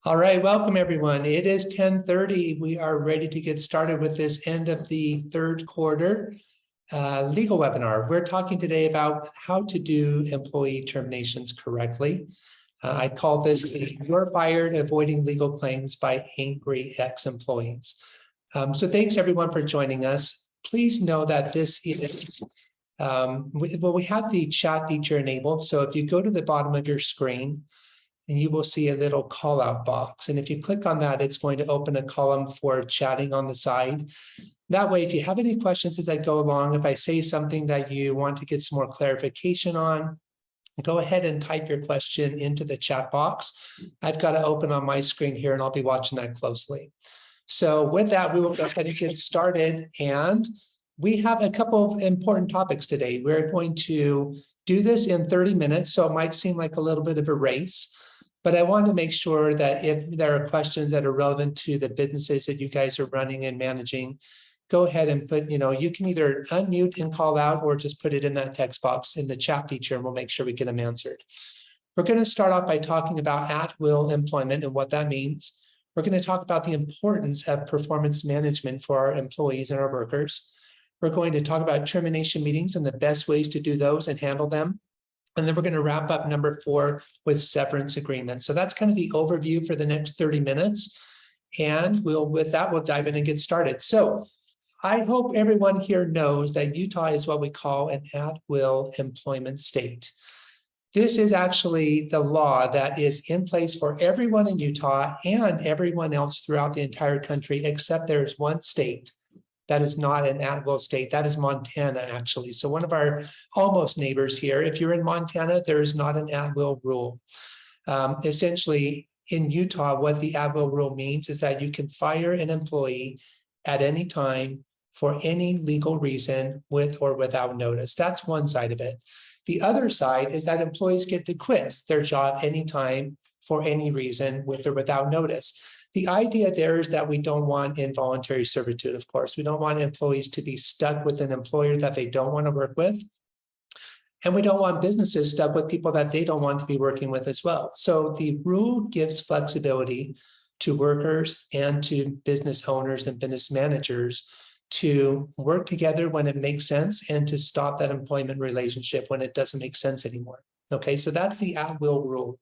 All right, welcome everyone. It is 10:30. We are ready to get started with this end of the third quarter legal webinar. We're talking today about how to do employee terminations correctly. I call this the "You're Fired Avoiding Legal Claims by Angry Ex-Employees." So thanks everyone for joining us. Please know that this is, we have the chat feature enabled. So if you go to the bottom of your screen, and you will see a little call out box. And if you click on that, it's going to open a column for chatting on the side. That way, if you have any questions as I go along, if I say something that you want to get some more clarification on, go ahead and type your question into the chat box. I've got it open on my screen here and I'll be watching that closely. So with that, we will go ahead and get started. And we have a couple of important topics today. We're going to do this in 30 minutes, so it might seem like a little bit of a race. But I want to make sure that if there are questions that are relevant to the businesses that you guys are running and managing, go ahead and put, you can either unmute and call out or just put it in that text box in the chat feature and we'll make sure we get them answered. We're going to start off by talking about at-will employment and what that means. We're going to talk about the importance of performance management for our employees and our workers. We're going to talk about termination meetings and the best ways to do those and handle them. And then we're going to wrap up number 4 with severance agreements. So that's kind of the overview for the next 30 minutes. And with that, we'll dive in and get started. So I hope everyone here knows that Utah is what we call an at-will employment state. This is actually the law that is in place for everyone in Utah and everyone else throughout the entire country, except there's one state that is not an at-will state. That is Montana, actually. So one of our almost neighbors here, if you're in Montana, there is not an at-will rule. Essentially, in Utah, what the at-will rule means is that you can fire an employee at any time for any legal reason with or without notice. That's one side of it. The other side is that employees get to quit their job anytime for any reason with or without notice. The idea there is that we don't want involuntary servitude, of course. We don't want employees to be stuck with an employer that they don't want to work with. And we don't want businesses stuck with people that they don't want to be working with as well. So the rule gives flexibility to workers and to business owners and business managers to work together when it makes sense and to stop that employment relationship when it doesn't make sense anymore. Okay, so that's the at-will rule.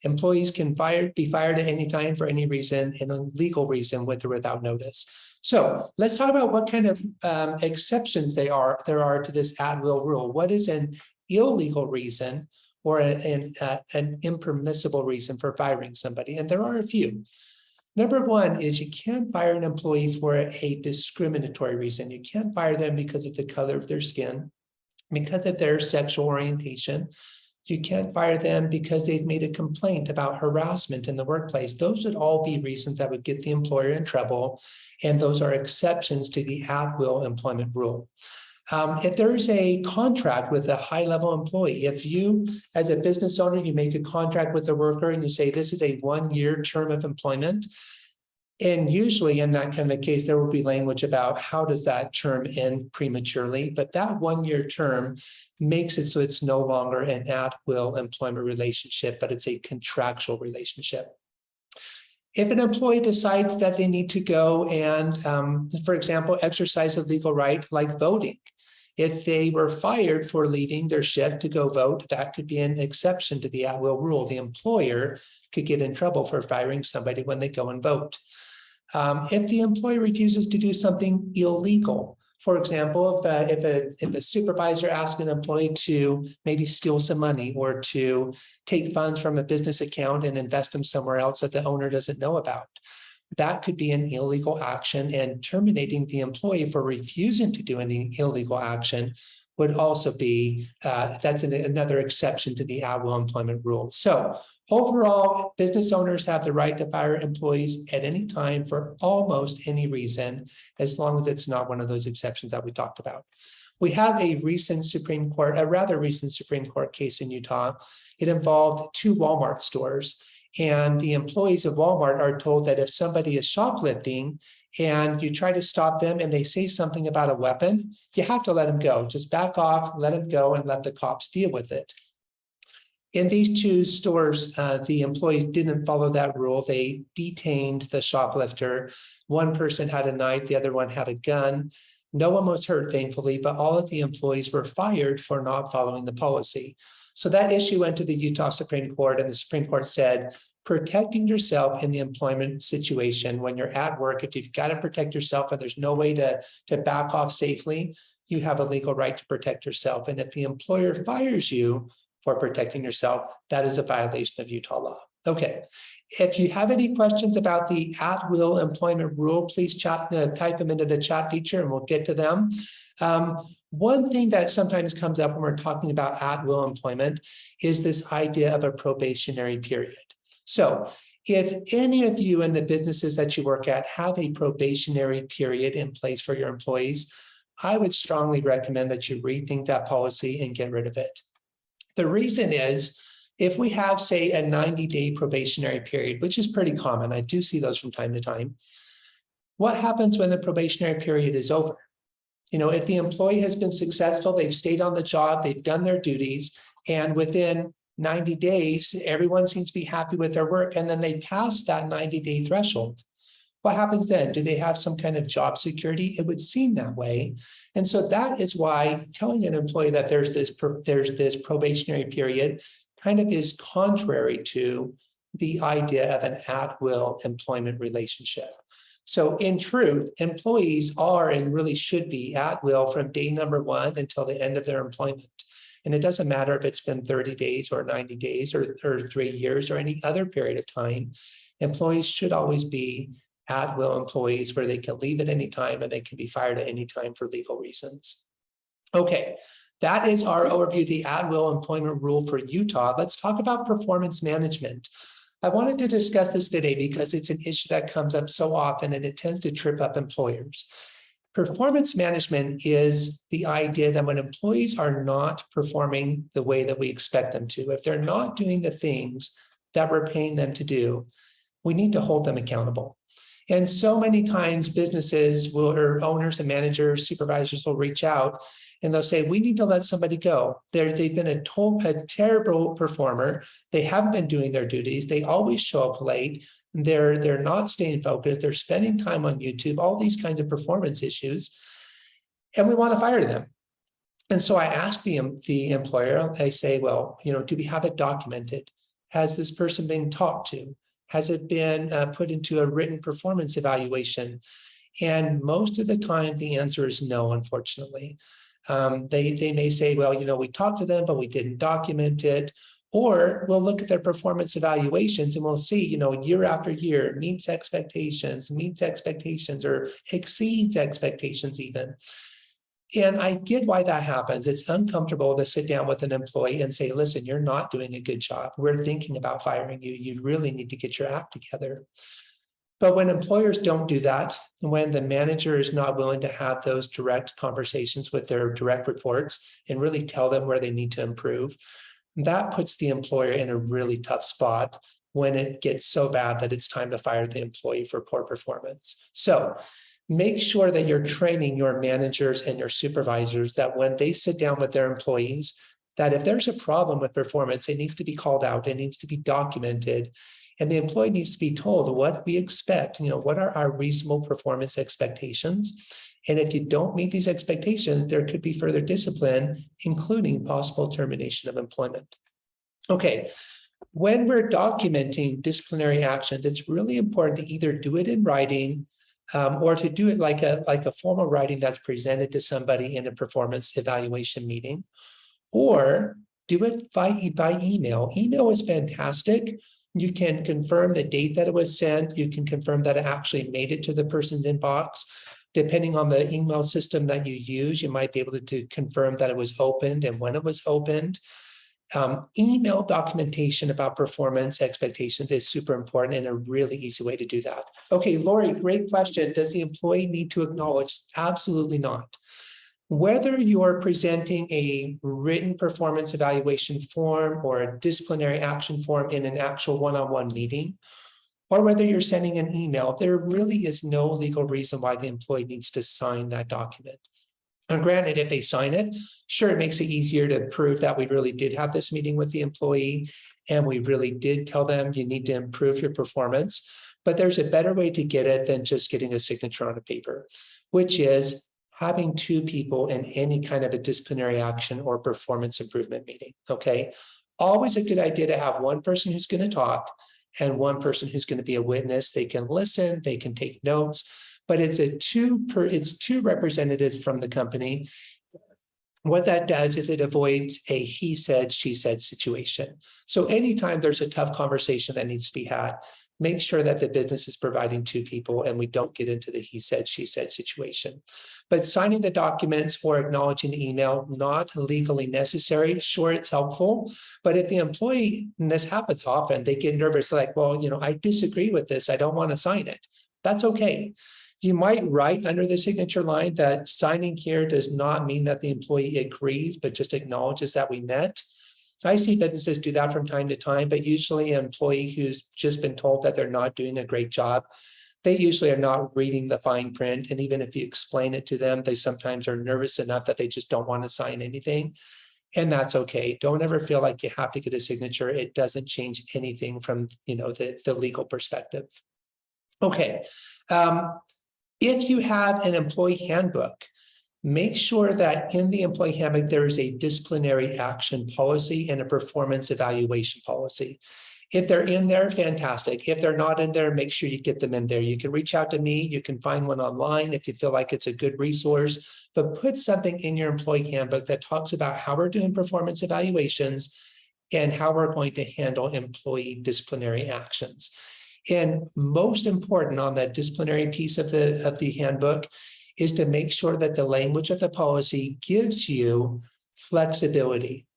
Employees can be fired at any time for any reason and a legal reason with or without notice. So let's talk about what kind of exceptions there are to this at-will rule. What is an illegal reason or an impermissible reason for firing somebody? And there are a few. Number one is you can't fire an employee for a discriminatory reason. You can't fire them because of the color of their skin, because of their sexual orientation. You can't fire them because they've made a complaint about harassment in the workplace. Those would all be reasons that would get the employer in trouble, and those are exceptions to the at-will employment rule. If there's a contract with a high-level employee, if you, as a business owner, you make a contract with a worker and you say this is a 1-year term of employment, and usually in that kind of a case, there will be language about how does that term end prematurely, but that 1-year term makes it so it's no longer an at-will employment relationship, but it's a contractual relationship. If an employee decides that they need to go and, for example, exercise a legal right like voting, if they were fired for leaving their shift to go vote, that could be an exception to the at-will rule. The employer could get in trouble for firing somebody when they go and vote. If the employee refuses to do something illegal, for example, if a supervisor asks an employee to maybe steal some money or to take funds from a business account and invest them somewhere else that the owner doesn't know about, that could be an illegal action, and terminating the employee for refusing to do any illegal action would also be, that's another exception to the at-will employment rule. So overall, business owners have the right to fire employees at any time for almost any reason, as long as it's not one of those exceptions that we talked about. We have a rather recent Supreme Court case in Utah. It involved 2 Walmart stores. And the employees of Walmart are told that if somebody is shoplifting and you try to stop them and they say something about a weapon, you have to let them go. Just back off, let them go, and let the cops deal with it. In these two stores, the employees didn't follow that rule. They detained the shoplifter. One person had a knife, the other one had a gun. No one was hurt, thankfully, but all of the employees were fired for not following the policy. So that issue went to the Utah Supreme Court, and the Supreme Court said, protecting yourself in the employment situation when you're at work, if you've got to protect yourself and there's no way to back off safely, you have a legal right to protect yourself. And if the employer fires you for protecting yourself, that is a violation of Utah law. Okay, if you have any questions about the at-will employment rule, please type them into the chat feature and we'll get to them. One thing that sometimes comes up when we're talking about at-will employment is this idea of a probationary period. So if any of you in the businesses that you work at have a probationary period in place for your employees, I would strongly recommend that you rethink that policy and get rid of it. The reason is, if we have, say, a 90-day probationary period, which is pretty common, I do see those from time to time, what happens when the probationary period is over? You know, if the employee has been successful, they've stayed on the job, they've done their duties, and within 90 days, everyone seems to be happy with their work, and then they pass that 90-day threshold. What happens then? Do they have some kind of job security? It would seem that way. And so that is why telling an employee that there's this probationary period kind of is contrary to the idea of an at-will employment relationship. So in truth, employees are and really should be at will from day number one until the end of their employment. And it doesn't matter if it's been 30 days or 90 days or 3 years or any other period of time. Employees should always be at-will employees where they can leave at any time and they can be fired at any time for legal reasons. Okay, that is our overview of the at-will employment rule for Utah. Let's talk about performance management. I wanted to discuss this today because it's an issue that comes up so often and it tends to trip up employers. Performance management is the idea that when employees are not performing the way that we expect them to, if they're not doing the things that we're paying them to do, we need to hold them accountable. And so many times businesses will, or owners and managers, supervisors will reach out and they'll say, we need to let somebody go. They've been a terrible performer. They haven't been doing their duties. They always show up late. They're not staying focused. They're spending time on YouTube, all these kinds of performance issues. And we want to fire them. And so I ask the employer, I say, well, you know, do we have it documented? Has this person been talked to? Has it been put into a written performance evaluation? And most of the time, the answer is no, unfortunately. They may say, well, you know, we talked to them, but we didn't document it. Or we'll look at their performance evaluations and we'll see, you know, year after year, meets expectations, or exceeds expectations even. And I get why that happens. It's uncomfortable to sit down with an employee and say, listen, you're not doing a good job. We're thinking about firing you. You really need to get your act together. But when employers don't do that, when the manager is not willing to have those direct conversations with their direct reports and really tell them where they need to improve, that puts the employer in a really tough spot when it gets so bad that it's time to fire the employee for poor performance. So make sure that you're training your managers and your supervisors that when they sit down with their employees, that if there's a problem with performance, it needs to be called out, it needs to be documented, and the employee needs to be told what we expect, you know, what are our reasonable performance expectations? And if you don't meet these expectations, there could be further discipline, including possible termination of employment. Okay, when we're documenting disciplinary actions, it's really important to either do it in writing or to do it like a formal writing that's presented to somebody in a performance evaluation meeting, or do it by email. Email is fantastic. You can confirm the date that it was sent. You can confirm that it actually made it to the person's inbox. Depending on the email system that you use, you might be able to confirm that it was opened and when it was opened. Email documentation about performance expectations is super important and a really easy way to do that. Okay, Lori, great question. Does the employee need to acknowledge? Absolutely not. Whether you're presenting a written performance evaluation form or a disciplinary action form in an actual one-on-one meeting, or whether you're sending an email, there really is no legal reason why the employee needs to sign that document. And granted, if they sign it, sure, it makes it easier to prove that we really did have this meeting with the employee and we really did tell them you need to improve your performance. But there's a better way to get it than just getting a signature on a paper, which is having two people in any kind of a disciplinary action or performance improvement meeting, okay? Always a good idea to have one person who's going to talk and one person who's going to be a witness. They can listen, they can take notes, but it's two representatives from the company. What that does is it avoids a he said, she said situation. So anytime there's a tough conversation that needs to be had, make sure that the business is providing two people and we don't get into the he said, she said situation. But signing the documents or acknowledging the email, not legally necessary. Sure, it's helpful. But if the employee, and this happens often, they get nervous, like, well, I disagree with this. I don't want to sign it. That's okay. You might write under the signature line that signing here does not mean that the employee agrees, but just acknowledges that we met. I see businesses do that from time to time, but usually an employee who's just been told that they're not doing a great job, they usually are not reading the fine print. And even if you explain it to them, they sometimes are nervous enough that they just don't want to sign anything. And that's okay. Don't ever feel like you have to get a signature. It doesn't change anything from the legal perspective. Okay. If you have an employee handbook, make sure that in the employee handbook, there is a disciplinary action policy and a performance evaluation policy. If they're in there, fantastic. If they're not in there, make sure you get them in there. You can reach out to me. You can find one online if you feel like it's a good resource, but put something in your employee handbook that talks about how we're doing performance evaluations and how we're going to handle employee disciplinary actions. And most important on that disciplinary piece of the handbook is to make sure that the language of the policy gives you flexibility.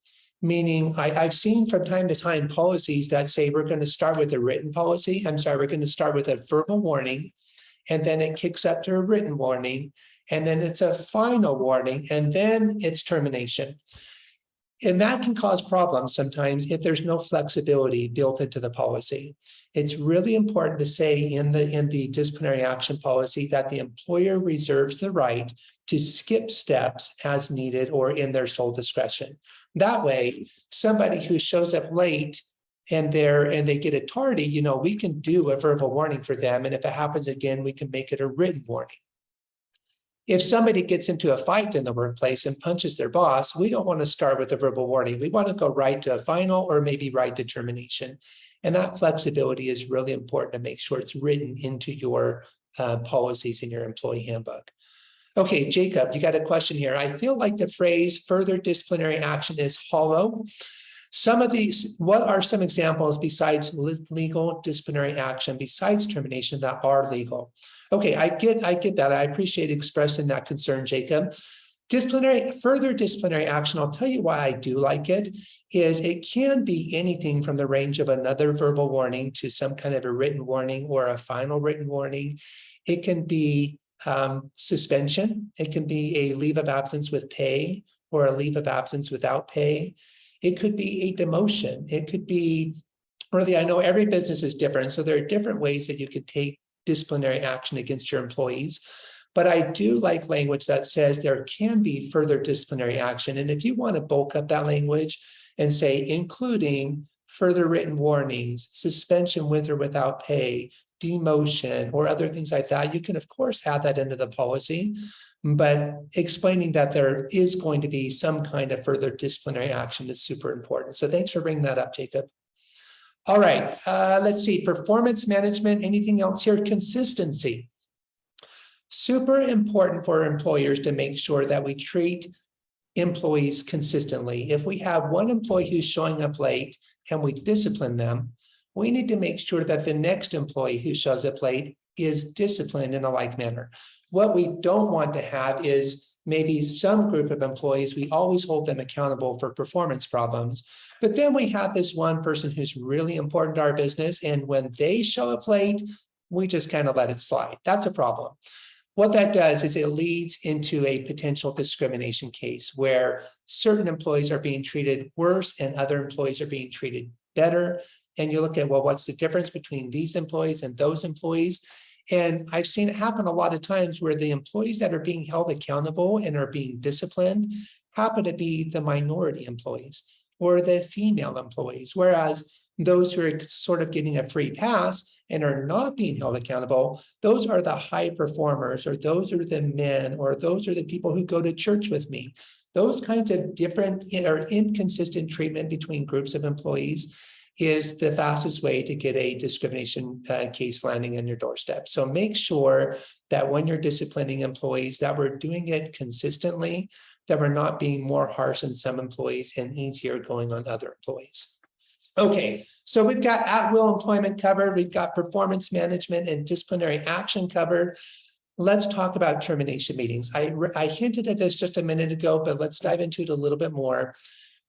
Meaning, I've seen from time to time policies that say we're going to start with a written policy. We're going to start with a verbal warning, and then it kicks up to a written warning, and then it's a final warning, and then it's termination. And that can cause problems sometimes if there's no flexibility built into the policy. It's really important to say in the disciplinary action policy that the employer reserves the right to skip steps as needed or in their sole discretion. That way, somebody who shows up late and they get a tardy, we can do a verbal warning for them. And if it happens again, we can make it a written warning. If somebody gets into a fight in the workplace and punches their boss, we don't want to start with a verbal warning. We want to go right to a final or maybe right to termination. And that flexibility is really important to make sure it's written into your policies in your employee handbook. Okay, Jacob, you got a question here. I feel like the phrase further disciplinary action is hollow. Some of these, what are some examples besides legal disciplinary action, besides termination, that are legal? Okay, I get that. I appreciate expressing that concern, Jacob. Further disciplinary action, I'll tell you why I do like it, is it can be anything from the range of another verbal warning to some kind of a written warning or a final written warning. It can be suspension. It can be a leave of absence with pay or a leave of absence without pay. It could be a demotion. It could be, really, I know every business is different, so there are different ways that you could take disciplinary action against your employees. But I do like language that says there can be further disciplinary action. And if you want to bulk up that language and say, including further written warnings, suspension with or without pay, demotion, or other things like that, you can, of course, add that into the policy. But explaining that there is going to be some kind of further disciplinary action is super important. So thanks for bringing that up, Jacob. All right, let's see. Performance management, anything else here? Consistency. Super important for employers to make sure that we treat employees consistently. If we have one employee who's showing up late and we discipline them, we need to make sure that the next employee who shows up late is disciplined in a like manner. What we don't want to have is maybe some group of employees, we always hold them accountable for performance problems. But then we have this one person who's really important to our business. And when they show up late, we just kind of let it slide. That's a problem. What that does is it leads into a potential discrimination case where certain employees are being treated worse and other employees are being treated better. And you look at, well, what's the difference between these employees and those employees? And I've seen it happen a lot of times where the employees that are being held accountable and are being disciplined happen to be the minority employees or the female employees, whereas those who are sort of getting a free pass and are not being held accountable, those are the high performers, or those are the men, or those are the people who go to church with me. Those kinds of different or inconsistent treatment between groups of employees is the fastest way to get a discrimination case landing on your doorstep. So make sure that when you're disciplining employees, that we're doing it consistently, that we're not being more harsh on some employees and easier going on other employees. Okay, so we've got at-will employment covered, we've got performance management and disciplinary action covered. Let's talk about termination meetings. I hinted at this just a minute ago, but let's dive into it a little bit more.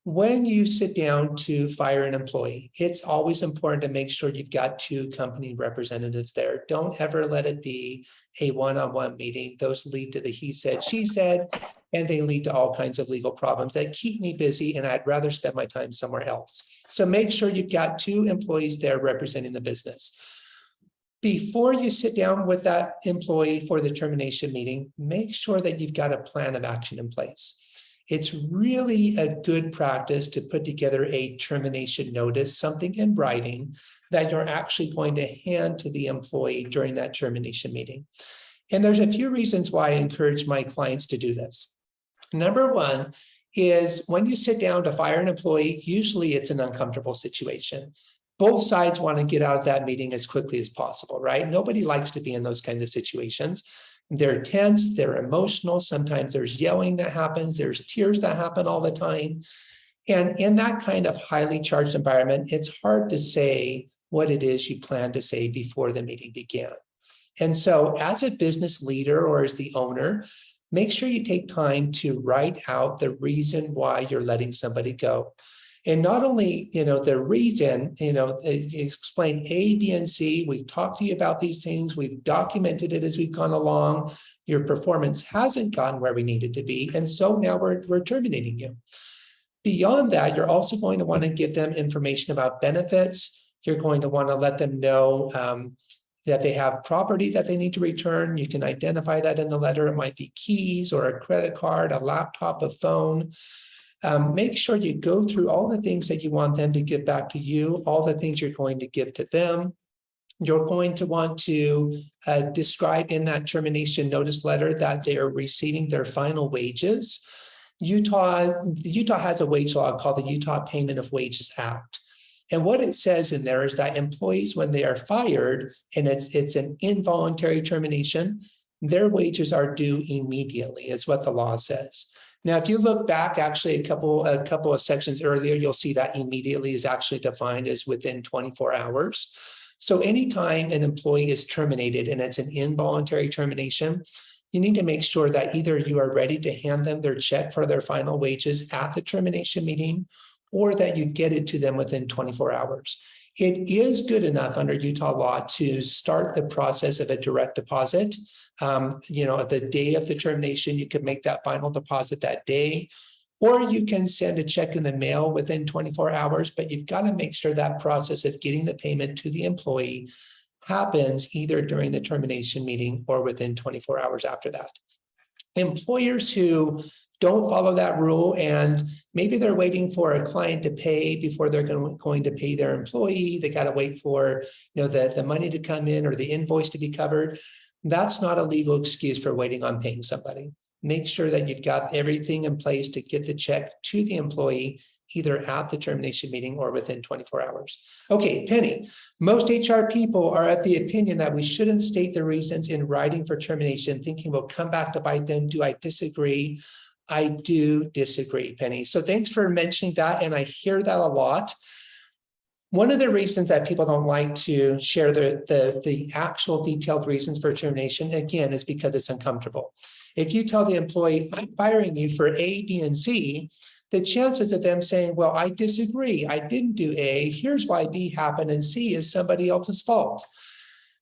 When you sit down to fire an employee, it's always important to make sure you've got two company representatives there. Don't ever let it be a one-on-one meeting. Those lead to the he said, she said, and they lead to all kinds of legal problems that keep me busy, and I'd rather spend my time somewhere else. So make sure you've got two employees there representing the business. Before you sit down with that employee for the termination meeting, make sure that you've got a plan of action in place. It's really a good practice to put together a termination notice, something in writing that you're actually going to hand to the employee during that termination meeting. And there's a few reasons why I encourage my clients to do this. Number one is when you sit down to fire an employee, usually it's an uncomfortable situation. Both sides want to get out of that meeting as quickly as possible, right? Nobody likes to be in those kinds of situations. They're tense, they're emotional. Sometimes there's yelling that happens, there's tears that happen all the time. And in that kind of highly charged environment, it's hard to say what it is you plan to say before the meeting began. And so as a business leader or as the owner, make sure you take time to write out the reason why you're letting somebody go. And not only, the reason, explain A, B, and C. We've talked to you about these things. We've documented it as we've gone along. Your performance hasn't gotten where we need it to be. And so now we're terminating you. Beyond that, you're also going to want to give them information about benefits. You're going to want to let them know that they have property that they need to return. You can identify that in the letter. It might be keys or a credit card, a laptop, a phone. Make sure you go through all the things that you want them to give back to you, all the things you're going to give to them. You're going to want to describe in that termination notice letter that they are receiving their final wages. Utah has a wage law called the Utah Payment of Wages Act. And what it says in there is that employees, when they are fired, and it's an involuntary termination, their wages are due immediately, is what the law says. Now, if you look back actually a couple of sections earlier, you'll see that immediately is actually defined as within 24 hours. So anytime an employee is terminated and it's an involuntary termination, you need to make sure that either you are ready to hand them their check for their final wages at the termination meeting, or that you get it to them within 24 hours. It is good enough under Utah law to start the process of a direct deposit. The day of the termination, you could make that final deposit that day, or you can send a check in the mail within 24 hours, but you've got to make sure that process of getting the payment to the employee happens either during the termination meeting or within 24 hours after that. Employers who don't follow that rule, and maybe they're waiting for a client to pay before they're going to pay their employee. They got to wait for the money to come in or the invoice to be covered. That's not a legal excuse for waiting on paying somebody. Make sure that you've got everything in place to get the check to the employee either at the termination meeting or within 24 hours. Okay, Penny, most HR people are of the opinion that we shouldn't state the reasons in writing for termination, thinking we'll come back to bite them. Do I disagree? I do disagree, Penny. So thanks for mentioning that, and I hear that a lot. One of the reasons that people don't like to share the actual detailed reasons for termination, again, is because it's uncomfortable. If you tell the employee, I'm firing you for A, B, and C, the chances of them saying, well, I disagree, I didn't do A, here's why B happened, and C is somebody else's fault.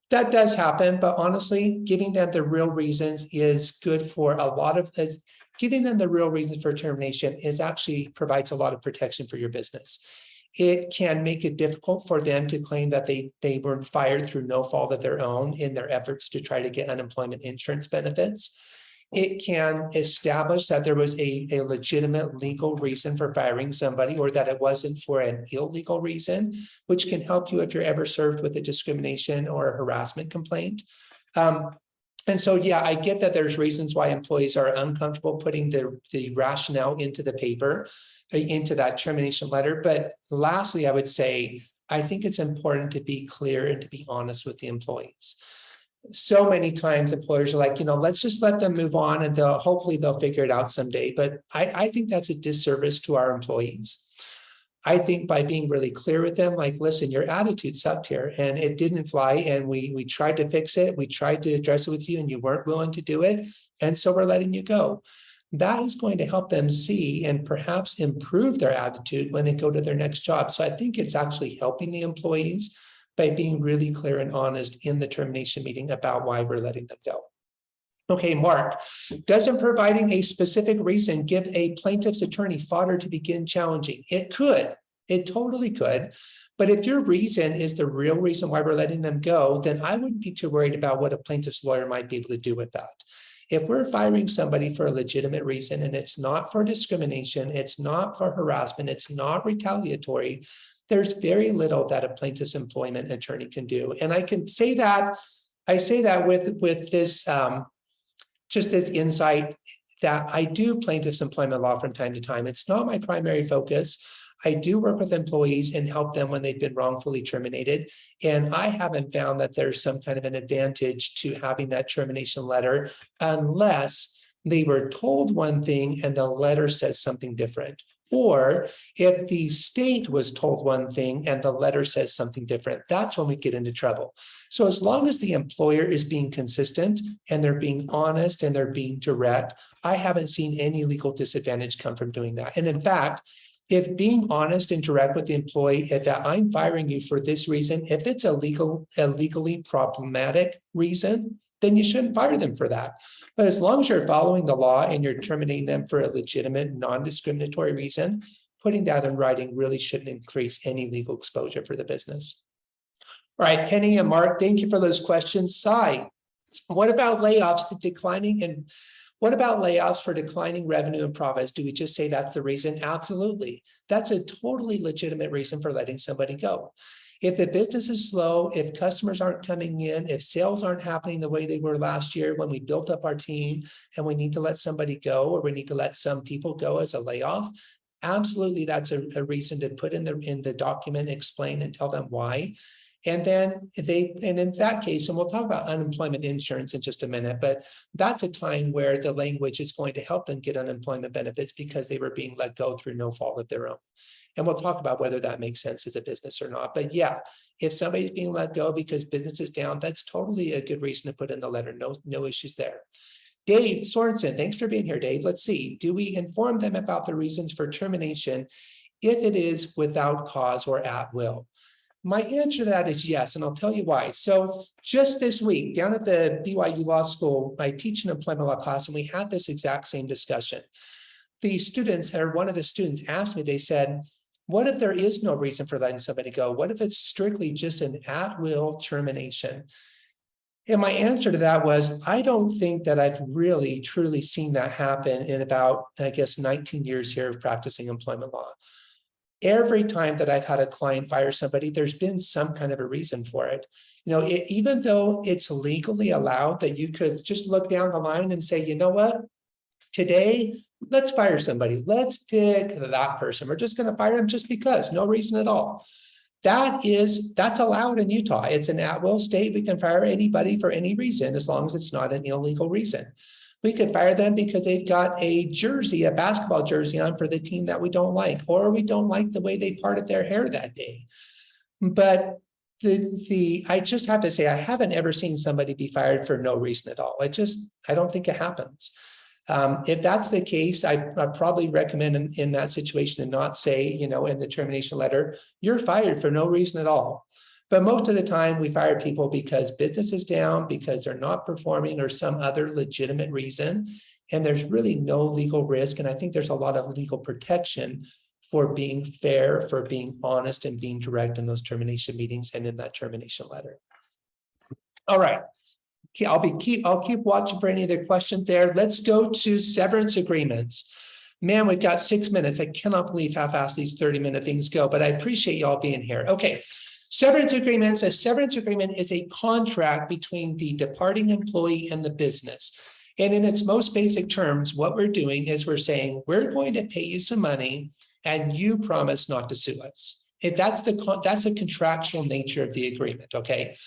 That does happen, but honestly, giving them the real reasons is good for a lot of, giving them the real reasons for termination is actually provides a lot of protection for your business. It can make it difficult for them to claim that they were fired through no fault of their own in their efforts to try to get unemployment insurance benefits. It can establish that there was a legitimate legal reason for firing somebody, or that it wasn't for an illegal reason, which can help you if you're ever served with a discrimination or a harassment complaint. And so, yeah, I get that there's reasons why employees are uncomfortable putting the rationale into the paper, into that termination letter. But lastly, I would say, I think it's important to be clear and to be honest with the employees. So many times employers are like, let's just let them move on and hopefully they'll figure it out someday. But I think that's a disservice to our employees. I think by being really clear with them, like, listen, your attitude sucked here and it didn't fly. And we tried to fix it. We tried to address it with you and you weren't willing to do it. And so we're letting you go. That is going to help them see and perhaps improve their attitude when they go to their next job. So I think it's actually helping the employees by being really clear and honest in the termination meeting about why we're letting them go. Okay, Mark, doesn't providing a specific reason give a plaintiff's attorney fodder to begin challenging? It could. It totally could. But if your reason is the real reason why we're letting them go, then I wouldn't be too worried about what a plaintiff's lawyer might be able to do with that. If we're firing somebody for a legitimate reason and it's not for discrimination, it's not for harassment, it's not retaliatory, there's very little that a plaintiff's employment attorney can do. And I can say that, I say that with this, just this insight that I do plaintiff's employment law from time to time. It's not my primary focus. I do work with employees and help them when they've been wrongfully terminated. And I haven't found that there's some kind of an advantage to having that termination letter unless they were told one thing and the letter says something different. Or if the state was told one thing and the letter says something different, that's when we get into trouble. So as long as the employer is being consistent and they're being honest and they're being direct, I haven't seen any legal disadvantage come from doing that. And in fact, if being honest and direct with the employee that I'm firing you for this reason, if it's a legally problematic reason, then you shouldn't fire them for that. But as long as you're following the law and you're terminating them for a legitimate, non-discriminatory reason, putting that in writing really shouldn't increase any legal exposure for the business. All right, Penny and Mark, thank you for those questions. Sai, what about layoffs what about layoffs for declining revenue and profits? Do we just say that's the reason? Absolutely. That's a totally legitimate reason for letting somebody go. If the business is slow, if customers aren't coming in, if sales aren't happening the way they were last year when we built up our team and we need to let somebody go, or we need to let some people go as a layoff, absolutely that's a reason to put in the document, explain and tell them why. And then in that case, and we'll talk about unemployment insurance in just a minute, but that's a time where the language is going to help them get unemployment benefits because they were being let go through no fault of their own. And we'll talk about whether that makes sense as a business or not. But yeah, if somebody's being let go because business is down, that's totally a good reason to put in the letter. No issues there. Dave Sorensen, thanks for being here, Dave. Let's see. Do we inform them about the reasons for termination if it is without cause or at will? My answer to that is yes, and I'll tell you why. So just this week, down at the BYU Law School, I teach an employment law class, and we had this exact same discussion. The students, or one of the students asked me, they said, what if there is no reason for letting somebody go? What if it's strictly just an at-will termination? And my answer to that was, I don't think that I've really, truly seen that happen in about, I guess, 19 years here of practicing employment law. Every time that I've had a client fire somebody, there's been some kind of a reason for it. Even though it's legally allowed that you could just look down the line and say, you know what, today, let's fire somebody. Let's pick that person. We're just going to fire them just because, no reason at all. That's allowed in Utah. It's an at-will state. We can fire anybody for any reason, as long as it's not an illegal reason. We could fire them because they've got a basketball jersey on for the team that we don't like, or we don't like the way they parted their hair that day. But I just have to say, I haven't ever seen somebody be fired for no reason at all. I don't think it happens. If that's the case, I'd probably recommend in that situation to not say, in the termination letter, you're fired for no reason at all. But most of the time we fire people because business is down, because they're not performing, or some other legitimate reason. And there's really no legal risk. And I think there's a lot of legal protection for being fair, for being honest, and being direct in those termination meetings and in that termination letter. All right. Okay, I'll keep watching for any other questions there. Let's go to severance agreements. Man, we've got 6 minutes. I cannot believe how fast these 30-minute things go, but I appreciate y'all being here. Okay. Severance agreements. A severance agreement is a contract between the departing employee and the business. And in its most basic terms, what we're doing is we're saying, we're going to pay you some money and you promise not to sue us. That's the contractual nature of the agreement, okay?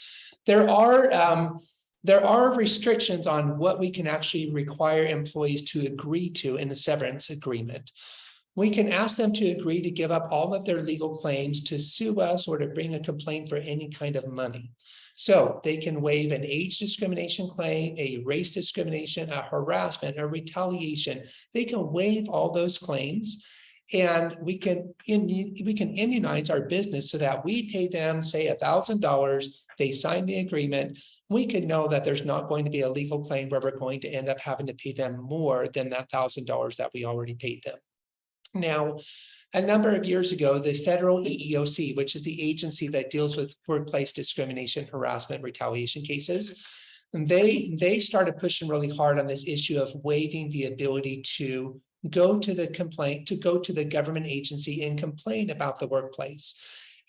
There are restrictions on what we can actually require employees to agree to in a severance agreement. We can ask them to agree to give up all of their legal claims to sue us or to bring a complaint for any kind of money. So they can waive an age discrimination claim, a race discrimination, a harassment, a retaliation. They can waive all those claims, and we can immunize our business so that we pay them, say, $1,000. They sign the agreement. We can know that there's not going to be a legal claim where we're going to end up having to pay them more than that $1,000 that we already paid them. Now, a number of years ago, the federal EEOC, which is the agency that deals with workplace discrimination, harassment, retaliation cases, they started pushing really hard on this issue of waiving the ability to go to the government agency and complain about the workplace.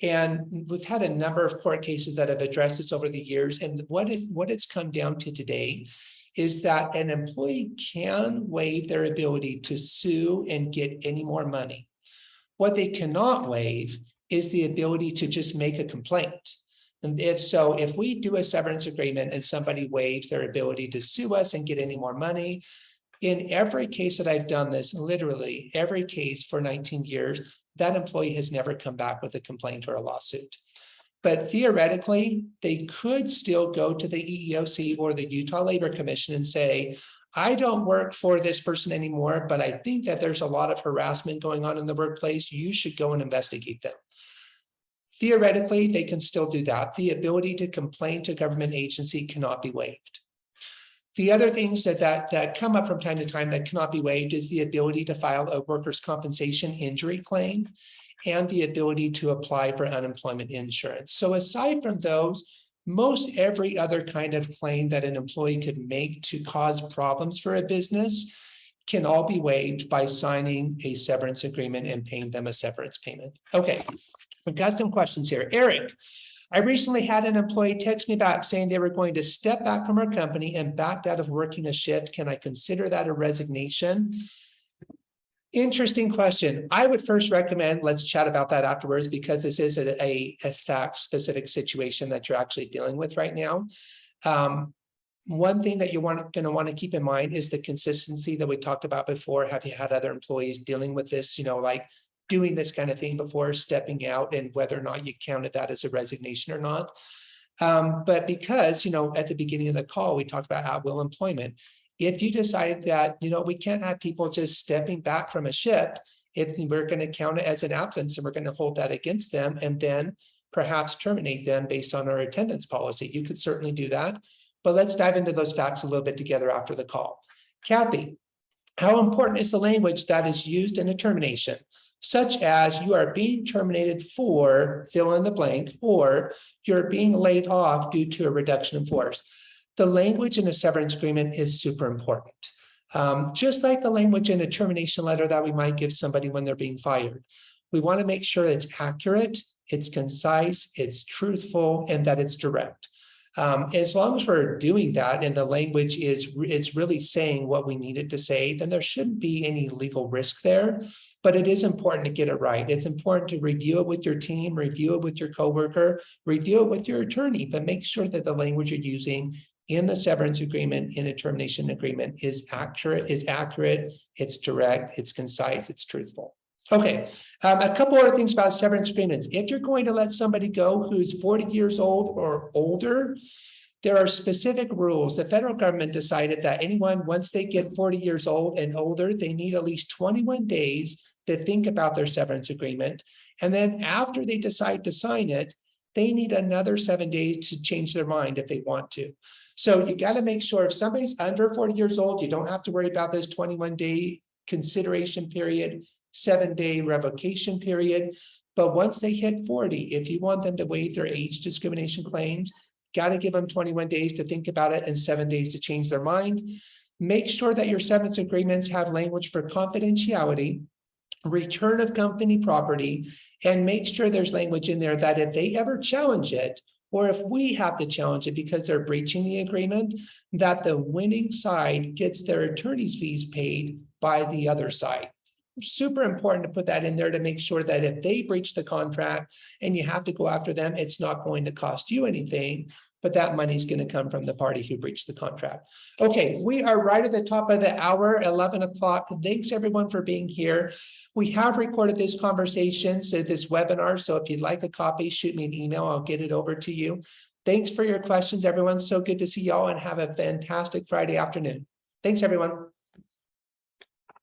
And we've had a number of court cases that have addressed this over the years. And what it's come down to today is that an employee can waive their ability to sue and get any more money. What they cannot waive is the ability to just make a complaint. And if we do a severance agreement and somebody waives their ability to sue us and get any more money, in every case that I've done this, literally every case for 19 years, that employee has never come back with a complaint or a lawsuit. But theoretically, they could still go to the EEOC or the Utah Labor Commission and say, I don't work for this person anymore, but I think that there's a lot of harassment going on in the workplace. You should go and investigate them. Theoretically, they can still do that. The ability to complain to a government agency cannot be waived. The other things that come up from time to time that cannot be waived is the ability to file a workers' compensation injury claim and the ability to apply for unemployment insurance. So aside from those, most every other kind of claim that an employee could make to cause problems for a business can all be waived by signing a severance agreement and paying them a severance payment. Okay, we've got some questions here. Eric, I recently had an employee text me back saying they were going to step back from our company and backed out of working a shift. Can I consider that a resignation? Interesting question. I would first recommend let's chat about that afterwards, because this is a fact-specific situation that you're actually dealing with right now. One thing that you're going to want to keep in mind is the consistency that we talked about before. Have you had other employees dealing with this, like doing this kind of thing before, stepping out, and whether or not you counted that as a resignation or not? But because, at the beginning of the call, we talked about at-will employment. If you decide that, we can't have people just stepping back from a shift, if we're going to count it as an absence and we're going to hold that against them and then perhaps terminate them based on our attendance policy. You could certainly do that, but let's dive into those facts a little bit together after the call. Kathy, how important is the language that is used in a termination, such as you are being terminated for fill in the blank, or you're being laid off due to a reduction in force? The language in a severance agreement is super important. Just like the language in a termination letter that we might give somebody when they're being fired. We want to make sure it's accurate, it's concise, it's truthful, and that it's direct. As long as we're doing that and the language is really saying what we need it to say, then there shouldn't be any legal risk there. But it is important to get it right. It's important to review it with your team, review it with your coworker, review it with your attorney, but make sure that the language you're using in the severance agreement, in a termination agreement, is accurate, it's direct, it's concise, it's truthful. Okay, a couple other things about severance agreements. If you're going to let somebody go who's 40 years old or older, there are specific rules. The federal government decided that anyone, once they get 40 years old and older, they need at least 21 days to think about their severance agreement. And then after they decide to sign it, they need another 7 days to change their mind if they want to. So you got to make sure if somebody's under 40 years old, you don't have to worry about this 21-day consideration period. 7-day revocation period. But once they hit 40, if you want them to waive their age discrimination claims, got to give them 21 days to think about it and 7 days to change their mind. Make sure that your severance agreements have language for confidentiality, return of company property, and make sure there's language in there that if they ever challenge it, or if we have to challenge it because they're breaching the agreement, that the winning side gets their attorney's fees paid by the other side. Super important to put that in there to make sure that if they breach the contract and you have to go after them, it's not going to cost you anything, but that money's going to come from the party who breached the contract. Okay, we are right at the top of the hour, 11 o'clock. Thanks everyone for being here. We have recorded this conversation, so this webinar. So if you'd like a copy, shoot me an email. I'll get it over to you. Thanks for your questions, everyone. So good to see y'all and have a fantastic Friday afternoon. Thanks, everyone.